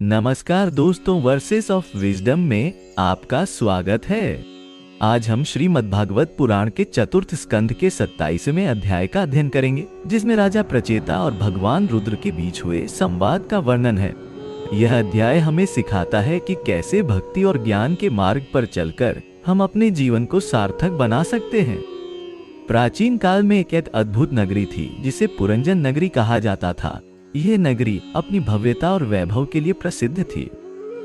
नमस्कार दोस्तों, versus of wisdom में आपका स्वागत है। आज हम श्रीमद्भागवत पुराण के चतुर्थ स्कंध के 27वें अध्याय का अध्ययन करेंगे, जिसमें राजा प्रचेता और भगवान रुद्र के बीच हुए संवाद का वर्णन है। यह अध्याय हमें सिखाता है कि कैसे भक्ति और ज्ञान के मार्ग पर चलकर हम अपने जीवन को सार्थक बना सकते हैं। प्राचीन काल में एक अद्भुत नगरी थी जिसे पुरंजन नगरी कहा जाता था। यह नगरी अपनी भव्यता और वैभव के लिए प्रसिद्ध थी।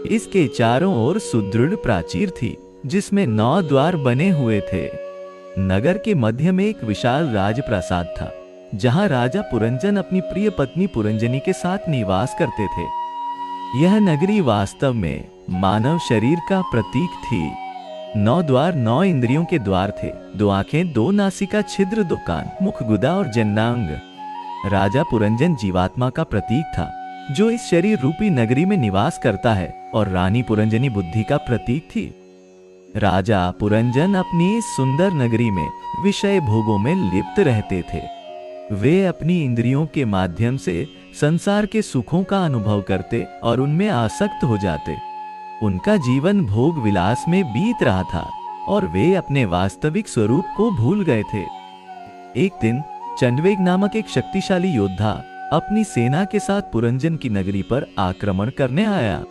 इसके चारों ओर सुदृढ़ प्राचीर थी, जिसमें 9 द्वार बने हुए थे। नगर के मध्य में एक विशाल राजप्रासाद था, जहां राजा पुरंजन अपनी प्रिय पत्नी पुरंजनी के साथ निवास करते थे। यह नगरी वास्तव में मानव शरीर का प्रतीक थी। 9 द्वार 9 इंद्रियों के द्वार थे। 2 आंखें, 2 नासिका छिद्र, 2 कान, मुख, गुदा और जन्नांग। राजा पुरंजन जीवात्मा का प्रतीक था, जो इस शरीर रूपी नगरी में निवास करता है, और रानी पुरंजनी बुद्धि का प्रतीक थी। राजा पुरंजन अपनी इस सुंदर नगरी में विषय भोगों में लिप्त रहते थे। वे अपनी इंद्रियों के माध्यम से संसार के सुखों का अनुभव करते और उनमें आसक्त हो जाते। उनका जीवन भोग विलास में बीत रहा था और वे अपने वास्तविक स्वरूप को भूल गए थे। एक दिन चंडवेग नामक एक शक्तिशाली योद्धा अपनी सेना के साथ पुरंजन की नगरी पर आक्रमण करने आया।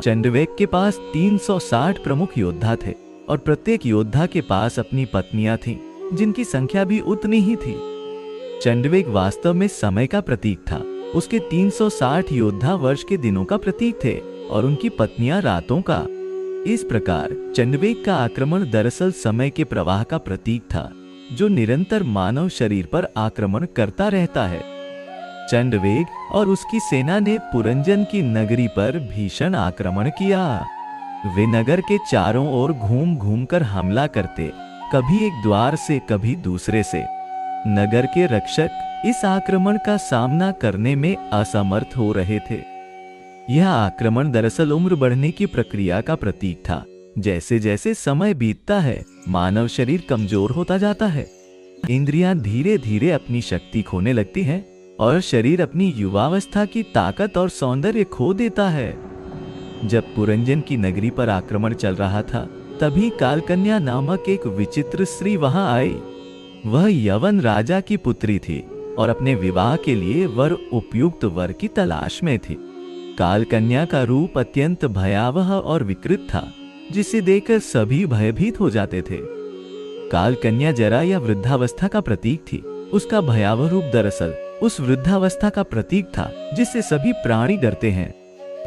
चंडवेग के पास 360 प्रमुख योद्धा थे और प्रत्येक योद्धा के पास अपनी पत्नियां थीं, जिनकी संख्या भी उतनी ही थी। चंडवेग वास्तव में समय का प्रतीक था। उसके 360 योद्धा वर्ष के दिनों का प्रतीक थे और उनकी पत्नियां रातों का। इस प्रकार चंडवेग का आक्रमण दरअसल समय के प्रवाह का प्रतीक था, जो निरंतर मानव शरीर पर आक्रमण करता रहता है। चंडवेग और उसकी सेना ने पुरंजन की नगरी पर भीषण आक्रमण किया। वे नगर के चारों ओर घूम घूम कर हमला करते, कभी एक द्वार से, कभी दूसरे से। नगर के रक्षक इस आक्रमण का सामना करने में असमर्थ हो रहे थे। यह आक्रमण दरअसल उम्र बढ़ने की प्रक्रिया का प्रतीक था। जैसे जैसे समय बीतता है, मानव शरीर कमजोर होता जाता है। इंद्रियां धीरे धीरे अपनी शक्ति खोने लगती हैं और शरीर अपनी युवावस्था की ताकत और सौंदर्य खो देता है। जब पुरंजन की नगरी पर आक्रमण चल रहा था, तभी कालकन्या नामक एक विचित्र स्त्री वहां आई। वह यवन राजा की पुत्री थी और अपने विवाह के लिए उपयुक्त वर की तलाश में थी। कालकन्या का रूप अत्यंत भयावह और विकृत था, जिसे देखकर सभी भयभीत हो जाते थे। कालकन्या जरा या वृद्धावस्था का प्रतीक थी। उसका भयावह रूप दरअसल उस वृद्धावस्था का प्रतीक था जिससे सभी प्राणी डरते हैं।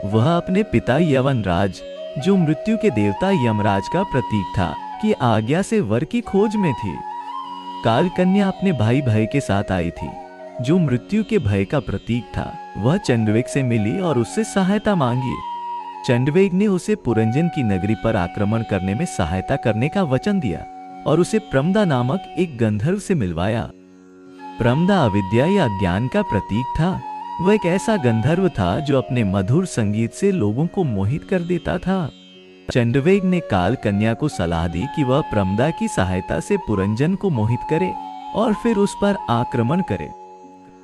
वह अपने पिता यवनराज, जो मृत्यु के देवता यमराज का प्रतीक था, की आज्ञा से वर की खोज में थी। कालकन्या अपने भाई भय के साथ आई थी, जो मृत्यु के भय का प्रतीक था। वह चंडवेग से मिली और उससे सहायता मांगी। चंडवेग ने उसे पुरंजन की नगरी पर आक्रमण करने में सहायता करने का वचन दिया और उसे प्रमदा नामक एक गंधर्व से मिलवाया। प्रमदा अविद्या या अज्ञान का प्रतीक था। वह एक ऐसा गंधर्व था जो अपने मधुर संगीत से लोगों को मोहित कर देता था। चंडवेग ने काल कन्या को सलाह दी कि वह प्रमदा की सहायता से पुरंजन को मोहित करे और फिर उस पर आक्रमण करे।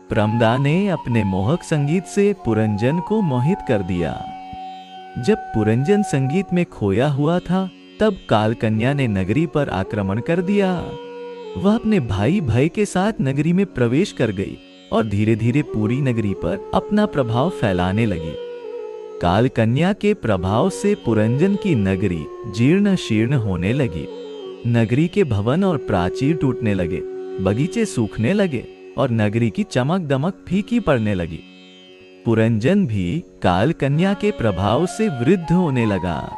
प्रमदा ने अपने मोहक संगीत से पुरंजन को मोहित कर दिया। जब पुरंजन संगीत में खोया हुआ था, तब कालकन्या ने नगरी पर आक्रमण कर दिया। वह अपने भाई भय के साथ नगरी में प्रवेश कर गई और धीरे धीरे पूरी नगरी पर अपना प्रभाव फैलाने लगी। कालकन्या के प्रभाव से पुरंजन की नगरी जीर्ण शीर्ण होने लगी। नगरी के भवन और प्राचीर टूटने लगे, बगीचे सूखने लगे और नगरी की चमक दमक फीकी पड़ने लगी। पुरंजन भी कालकन्या के प्रभाव से वृद्ध होने लगा।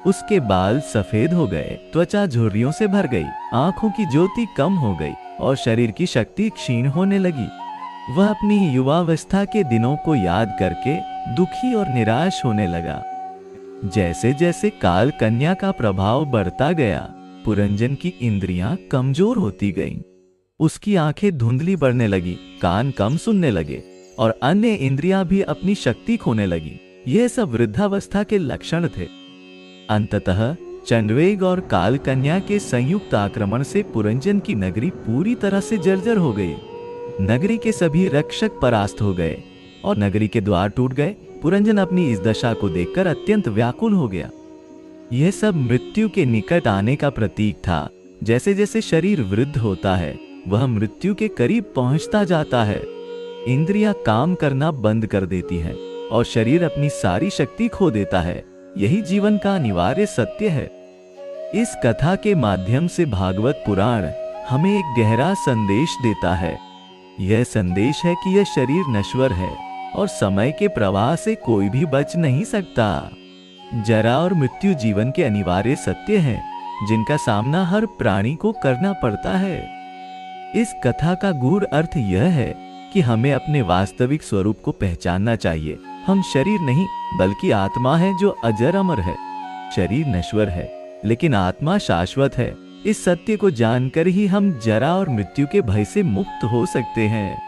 उसके बाल सफेद हो गए, त्वचा झुर्रियों से भर गई, आंखों की ज्योति कम हो गई और शरीर की शक्ति क्षीण होने लगी। वह अपनी युवावस्था के दिनों को याद करके दुखी और निराश होने लगा। जैसे जैसे कालकन्या का प्रभाव बढ़ता गया, पुरंजन की इंद्रियां कमजोर होती गईं। उसकी आंखें धुंधली पड़ने लगी, कान कम सुनने लगे और अन्य इंद्रियां भी अपनी शक्ति खोने लगी। यह सब वृद्धावस्था के लक्षण थे। अंततः चंडवेग और कालकन्या के संयुक्त आक्रमण से पुरंजन की नगरी पूरी तरह से जर्जर हो गई। नगरी के सभी रक्षक परास्त हो गए और नगरी के द्वार टूट गए। पुरंजन अपनी इस दशा को देखकर अत्यंत व्याकुल हो गया। यह सब मृत्यु के निकट आने का प्रतीक था। जैसे जैसे शरीर वृद्ध होता है, वह मृत्यु के करीब पहुंचता जाता है। इंद्रियां काम करना बंद कर देती हैं और शरीर अपनी सारी शक्ति खो देता है। यही जीवन का अनिवार्य सत्य है। इस कथा के माध्यम से भागवत पुराण हमें एक गहरा संदेश देता है। यह संदेश है कि यह शरीर नश्वर है और समय के प्रवाह से कोई भी बच नहीं सकता। जरा और मृत्यु जीवन के अनिवार्य सत्य हैं, जिनका सामना हर प्राणी को करना पड़ता है। इस कथा का गूढ़ अर्थ यह है कि हमें अपने वास्तविक स्वरूप को पहचानना चाहिए। हम शरीर नहीं बल्कि आत्मा है जो अजर अमर है। शरीर नश्वर है लेकिन आत्मा शाश्वत है। इस सत्य को जानकर ही हम जरा और मृत्यु के भय से मुक्त हो सकते हैं।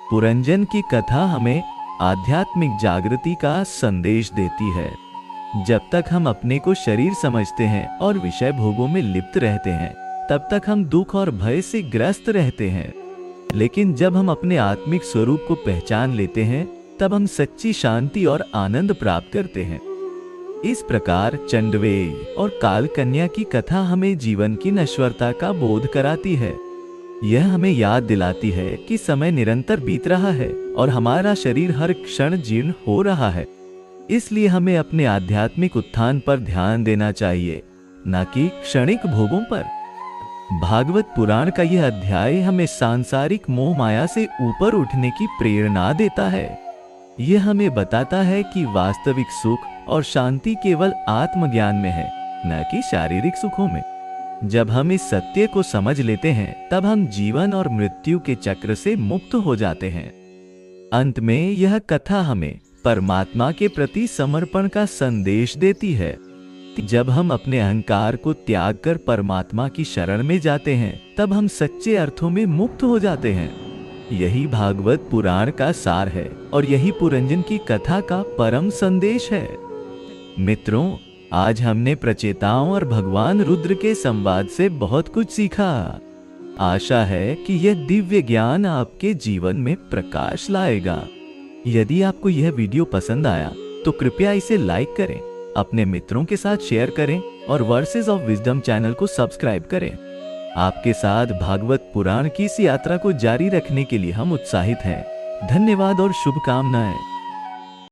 पुरंजन की कथा हमें आध्यात्मिक जागृति का संदेश देती है। जब तक हम अपने को शरीर समझते हैं और विषय भोगों में लिप्त रहते हैं, तब तक हम दुख और भय से ग्रस्त रहते हैं। लेकिन जब हम अपने आत्मिक स्वरूप को पहचान लेते हैं, तब हम सच्ची शांति और आनंद प्राप्त करते हैं। इस प्रकार चंडवेय और कालकन्या की कथा हमें जीवन की नश्वरता का बोध कराती है। यह हमें याद दिलाती है कि समय निरंतर बीत रहा है और हमारा शरीर हर क्षण जीर्ण हो रहा है। इसलिए हमें अपने आध्यात्मिक उत्थान पर ध्यान देना चाहिए, न कि क्षणिक भोगों पर। भागवत पुराण का यह अध्याय हमें सांसारिक मोह माया से ऊपर उठने की प्रेरणा देता है। यह हमें बताता है कि वास्तविक सुख और शांति केवल आत्मज्ञान में है, न कि शारीरिक सुखों में। जब हम इस सत्य को समझ लेते हैं, तब हम जीवन और मृत्यु के चक्र से मुक्त हो जाते हैं। अंत में यह कथा हमें परमात्मा के प्रति समर्पण का संदेश देती है। जब हम अपने अहंकार को त्याग कर परमात्मा की शरण में जाते हैं, तब हम सच्चे अर्थों में मुक्त हो जाते हैं। यही भागवत पुराण का सार है और यही पुरंजन की कथा का परम संदेश है। मित्रों, आज हमने प्रचेताओं और भगवान रुद्र के संवाद से बहुत कुछ सीखा। आशा है कि यह दिव्य ज्ञान आपके जीवन में प्रकाश लाएगा। यदि आपको यह वीडियो पसंद आया तो कृपया इसे लाइक करें, अपने मित्रों के साथ शेयर करें और वर्सेस ऑफ विजडम चैनल को सब्सक्राइब करें। आपके साथ भागवत पुराण की इस यात्रा को जारी रखने के लिए हम उत्साहित हैं। धन्यवाद और शुभकामनाएं।